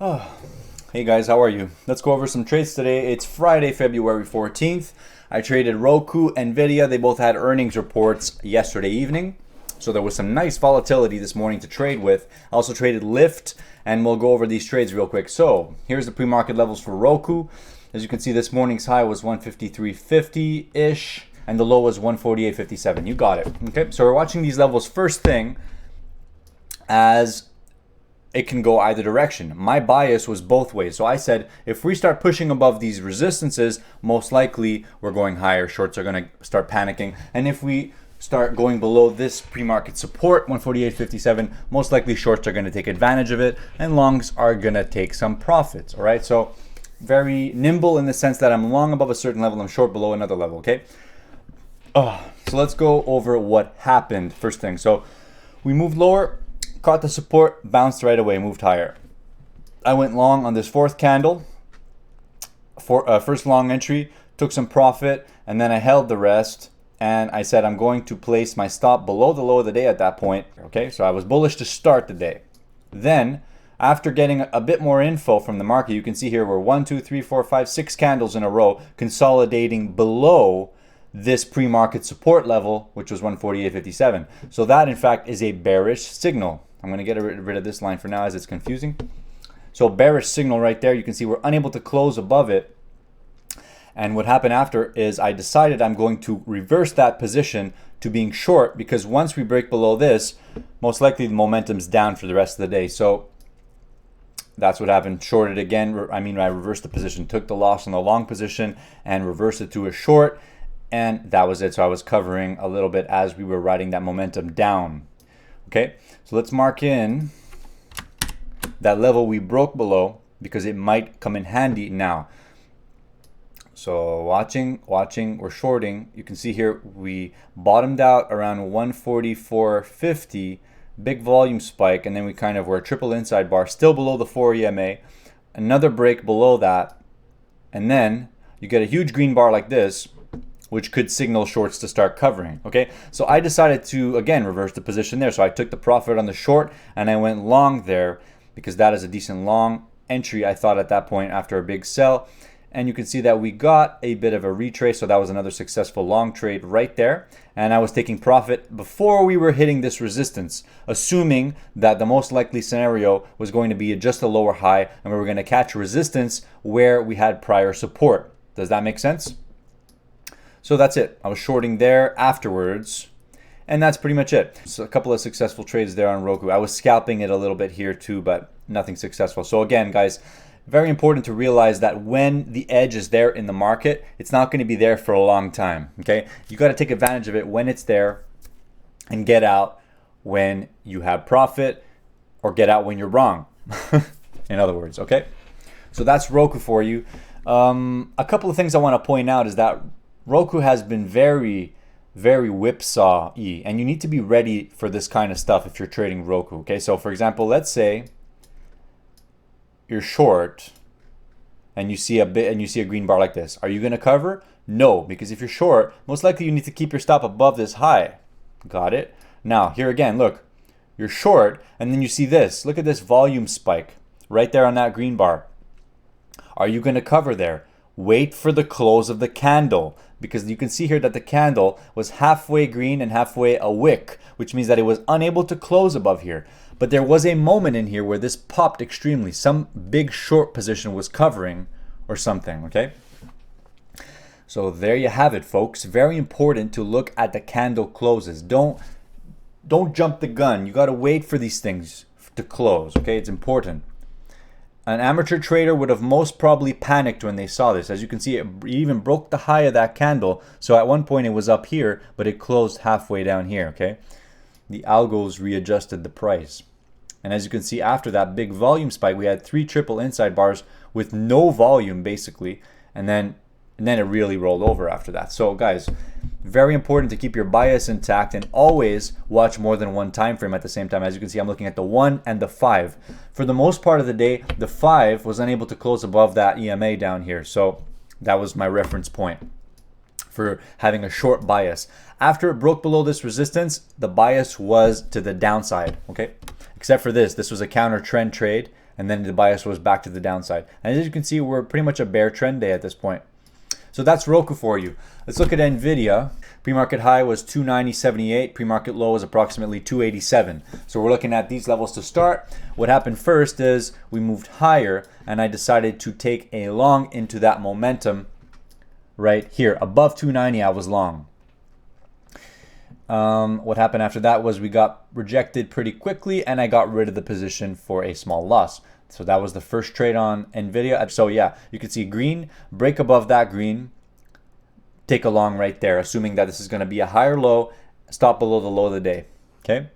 Oh, hey guys, how are you? Let's go over some trades today. It's Friday, February 14th. I traded Roku, Nvidia. They both had earnings reports yesterday evening. So there was some nice volatility this morning to trade with. I also traded Lyft, and we'll go over these trades real quick. So here's the pre-market levels for Roku. As you can see, this morning's high was 153.50-ish, and the low was 148.57. You got it. Okay, so we're watching these levels first thing as it can go either direction. My bias was both ways. So I said, if we start pushing above these resistances, most likely we're going higher. Shorts are going to start panicking. And if we start going below this pre-market support, 148.57, most likely shorts are going to take advantage of it and longs are going to take some profits. All right. So very nimble in the sense that I'm long above a certain level, I'm short below another level. Okay. So let's go over what happened first thing. So we moved lower, caught the support, bounced right away, moved higher. I went long on this fourth candle for first long entry, took some profit, and then I held the rest. And I said I'm going to place my stop below the low of the day at that point. Okay, so I was bullish to start the day. Then, after getting a bit more info from the market, you can see here we're 1, 2, 3, 4, 5, 6 candles in a row consolidating below this pre-market support level, which was 148.57. So that in fact is a bearish signal. I'm going to get rid of this line for now as it's confusing. So bearish signal right there. You can see we're unable to close above it. And what happened after is I decided I'm going to reverse that position to being short, because once we break below this, most likely the momentum's down for the rest of the day. So that's what happened. Shorted again. I reversed the position, took the loss on the long position and reversed it to a short. And that was it. So I was covering a little bit as we were riding that momentum down. Okay, so let's mark in that level we broke below because it might come in handy now. So watching, we're shorting. You can see here we bottomed out around 144.50, big volume spike, and then we kind of were a triple inside bar, still below the 4 EMA, another break below that, and then you get a huge green bar like this, which could signal shorts to start covering. Okay, so I decided to again reverse the position there. So I took the profit on the short and I went long there because that is a decent long entry, I thought, at that point after a big sell. And you can see that we got a bit of a retrace, so that was another successful long trade right there. And I was taking profit before we were hitting this resistance, assuming that the most likely scenario was going to be just a lower high and we were going to catch resistance where we had prior support. Does that make sense? So that's it. I was shorting there afterwards, and that's pretty much it. So a couple of successful trades there on Roku. I was scalping it a little bit here too, but nothing successful. So again, guys, very important to realize that when the edge is there in the market, it's not going to be there for a long time. Okay, you got to take advantage of it when it's there and get out when you have profit, or get out when you're wrong. In other words, okay. So that's Roku for you. A couple of things I want to point out is that Roku has been very, very whipsaw-y, and you need to be ready for this kind of stuff if you're trading Roku. Okay, so for example, let's say you're short and you see a green bar like this. Are you going to cover? No, because if you're short, most likely you need to keep your stop above this high. Got it? Now, here again, look, you're short and then you see this. Look at this volume spike right there on that green bar. Are you going to cover there? Wait for the close of the candle, because you can see here that the candle was halfway green and halfway a wick, which means that it was unable to close above here. But there was a moment in here where this popped extremely. Some big short position was covering or something, okay? So there you have it, folks. Very important to look at the candle closes. Don't jump the gun. You got to wait for these things to close, okay? It's important. An amateur trader would have most probably panicked when they saw this. As you can see, it even broke the high of that candle. So at one point it was up here, but it closed halfway down here, okay? The algos readjusted the price. And as you can see, after that big volume spike, we had 3 triple inside bars with no volume, basically. And then it really rolled over after that. So guys, very important to keep your bias intact and always watch more than one time frame at the same time. As you can see, I'm looking at the 1 and the 5. For the most part of the day, the 5 was unable to close above that EMA down here. So that was my reference point for having a short bias. After it broke below this resistance, the bias was to the downside, okay? Except for this was a counter trend trade. and then the bias was back to the downside. And as you can see, we're pretty much a bear trend day at this point. So that's Roku for you. Let's look at Nvidia. Pre-market high was 290.78. Pre-market low was approximately 287. So we're looking at these levels to start. What happened first is we moved higher, and I decided to take a long into that momentum right here. Above 290, I was long. What happened after that was we got rejected pretty quickly, and I got rid of the position for a small loss. So that was the first trade on Nvidia. So yeah, you can see green, break above that green, take a long right there, assuming that this is going to be a higher low, stop below the low of the day. Okay.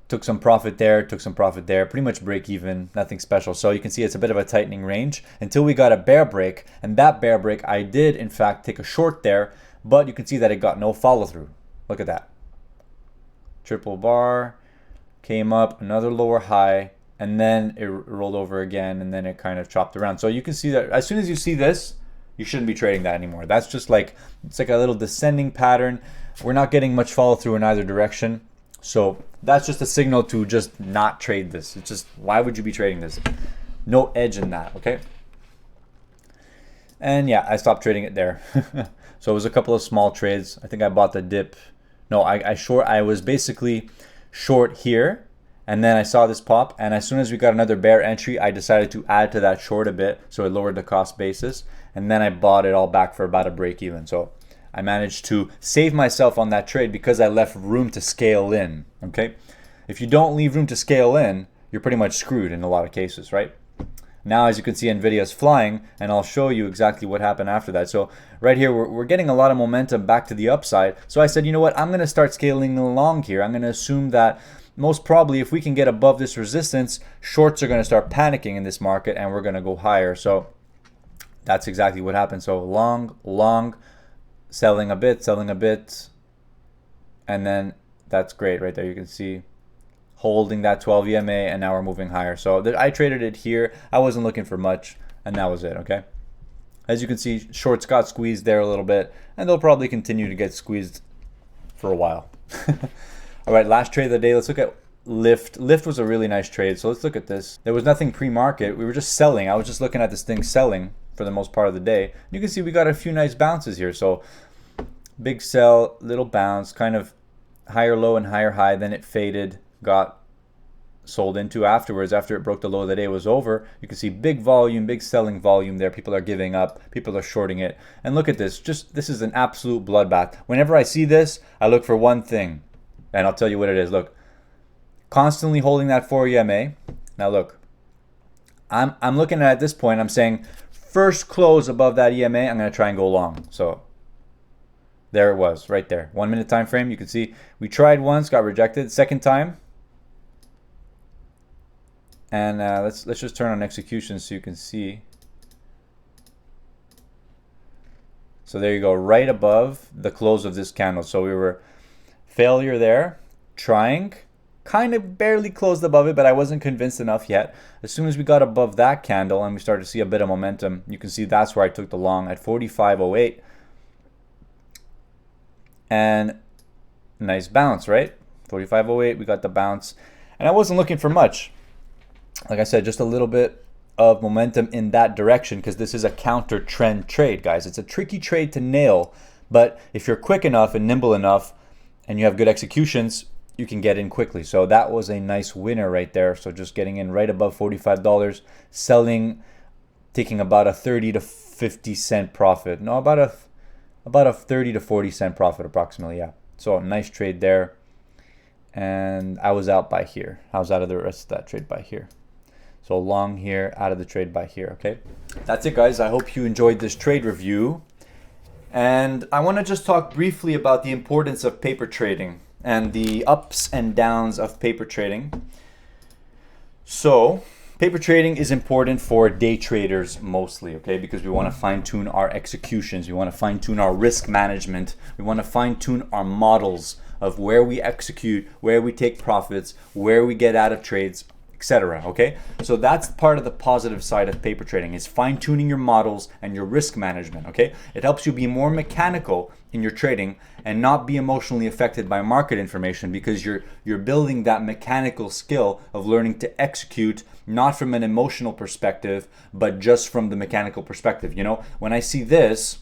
Took some profit there, pretty much break even, nothing special. So you can see it's a bit of a tightening range until we got a bear break. And that bear break, I did in fact take a short there, but you can see that it got no follow through. Look at that. Triple bar, came up, another lower high, and then it rolled over again, and then it kind of chopped around. So you can see that as soon as you see this, you shouldn't be trading that anymore. That's just like, it's like a little descending pattern. We're not getting much follow through in either direction. So that's just a signal to just not trade this. It's just, why would you be trading this? No edge in that, okay? And yeah, I stopped trading it there. So it was a couple of small trades. I think I bought the dip. No, I was basically short here, and then I saw this pop, and as soon as we got another bear entry, I decided to add to that short a bit, so it lowered the cost basis, and then I bought it all back for about a break even. So I managed to save myself on that trade because I left room to scale in, okay? If you don't leave room to scale in, you're pretty much screwed in a lot of cases, right? Now, as you can see, Nvidia is flying, and I'll show you exactly what happened after that. So right here, we're getting a lot of momentum back to the upside. So I said, you know what, I'm going to start scaling along here. I'm going to assume that most probably if we can get above this resistance, shorts are going to start panicking in this market, and we're going to go higher. So that's exactly what happened. So long, selling a bit, and then that's great right there. You can see holding that 12 EMA, and now we're moving higher. So I traded it here. I wasn't looking for much, and that was it, okay? As you can see, shorts got squeezed there a little bit, and they'll probably continue to get squeezed for a while. All right, last trade of the day. Let's look at Lyft. Lyft was a really nice trade, so let's look at this. There was nothing pre-market. We were just selling. I was just looking at this thing selling for the most part of the day. You can see we got a few nice bounces here. So big sell, little bounce, kind of higher low and higher high, then it faded, got sold into afterwards. After it broke the low of the day was over, you can see big volume, big selling volume there. People are giving up, people are shorting it. And look at this, this is an absolute bloodbath. Whenever I see this, I look for one thing, and I'll tell you what it is. Look, constantly holding that 4 EMA. Now look, I'm looking at this point, I'm saying first close above that EMA, I'm going to try and go long. So there it was right there, 1 minute time frame. You can see we tried once, got rejected. Second time, and let's just turn on execution so you can see. So there you go, right above the close of this candle. So we were failure there, trying, kind of barely closed above it, but I wasn't convinced enough yet. As soon as we got above that candle and we started to see a bit of momentum, you can see that's where I took the long at 45.08. And nice bounce, right? 45.08, we got the bounce. And I wasn't looking for much. Like I said, just a little bit of momentum in that direction, because this is a counter trend trade, guys. It's a tricky trade to nail, but if you're quick enough and nimble enough and you have good executions, you can get in quickly. So that was a nice winner right there. So just getting in right above $45, selling, taking about a 30 to 50 cent profit. No, about a 30 to 40 cent profit approximately, yeah. So a nice trade there. And I was out by here. I was out of the rest of that trade by here. So long here, out of the trade by here, okay? That's it, guys. I hope you enjoyed this trade review. And I want to just talk briefly about the importance of paper trading and the ups and downs of paper trading. So paper trading is important for day traders mostly, okay? Because we want to fine-tune our executions. We want to fine-tune our risk management. We want to fine-tune our models of where we execute, where we take profits, where we get out of trades, etc. Okay, so that's part of the positive side of paper trading, is fine-tuning your models and your risk management. Okay, it helps you be more mechanical in your trading and not be emotionally affected by market information, because you're building that mechanical skill of learning to execute not from an emotional perspective but just from the mechanical perspective. You know, when I see this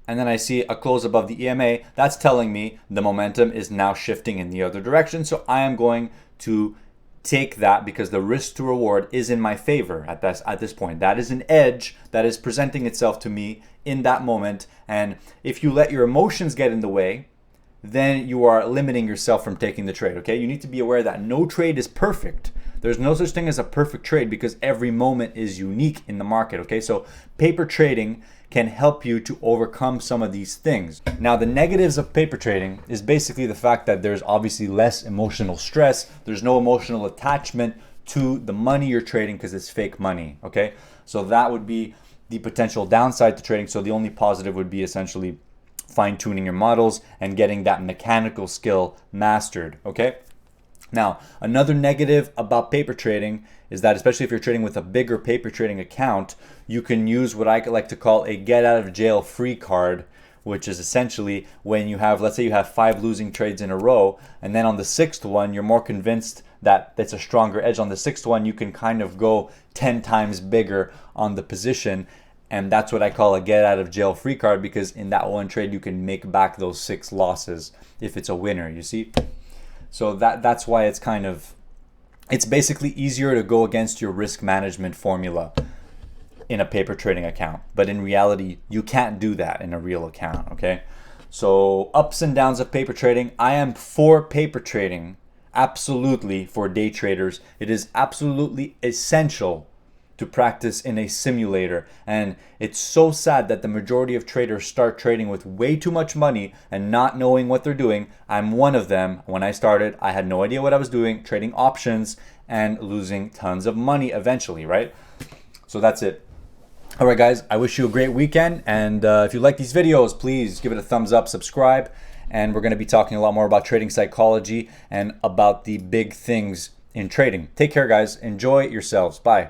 and then I see a close above the EMA, that's telling me the momentum is now shifting in the other direction. So I am going to take that because the risk to reward is in my favor at this point. That is an edge that is presenting itself to me in that moment. And if you let your emotions get in the way, then you are limiting yourself from taking the trade. Okay, you need to be aware that no trade is perfect. There's no such thing as a perfect trade because every moment is unique in the market. Okay, so paper trading can help you to overcome some of these things. Now, the negatives of paper trading is basically the fact that there's obviously less emotional stress. There's no emotional attachment to the money you're trading because it's fake money. Okay, so that would be the potential downside to trading. So the only positive would be essentially fine-tuning your models and getting that mechanical skill mastered. Okay, now another negative about paper trading is that, especially if you're trading with a bigger paper trading account, you can use what I like to call a get out of jail free card, which is essentially when you have, let's say you have 5 losing trades in a row, and then on the 6th one, you're more convinced that it's a stronger edge. On the 6th one, you can kind of go 10 times bigger on the position. And that's what I call a get out of jail free card, because in that one trade, you can make back those 6 losses if it's a winner, you see? So that's why it's basically easier to go against your risk management formula in a paper trading account. But in reality, you can't do that in a real account, okay? So ups and downs of paper trading. I am for paper trading, absolutely, for day traders. It is absolutely essential to practice in a simulator. And it's so sad that the majority of traders start trading with way too much money and not knowing what they're doing. I'm one of them. When I started, I had no idea what I was doing, trading options and losing tons of money eventually, right? So that's it. All right, guys, I wish you a great weekend. And if you like these videos, please give it a thumbs up, subscribe. And we're going to be talking a lot more about trading psychology and about the big things in trading. Take care, guys. Enjoy yourselves. Bye.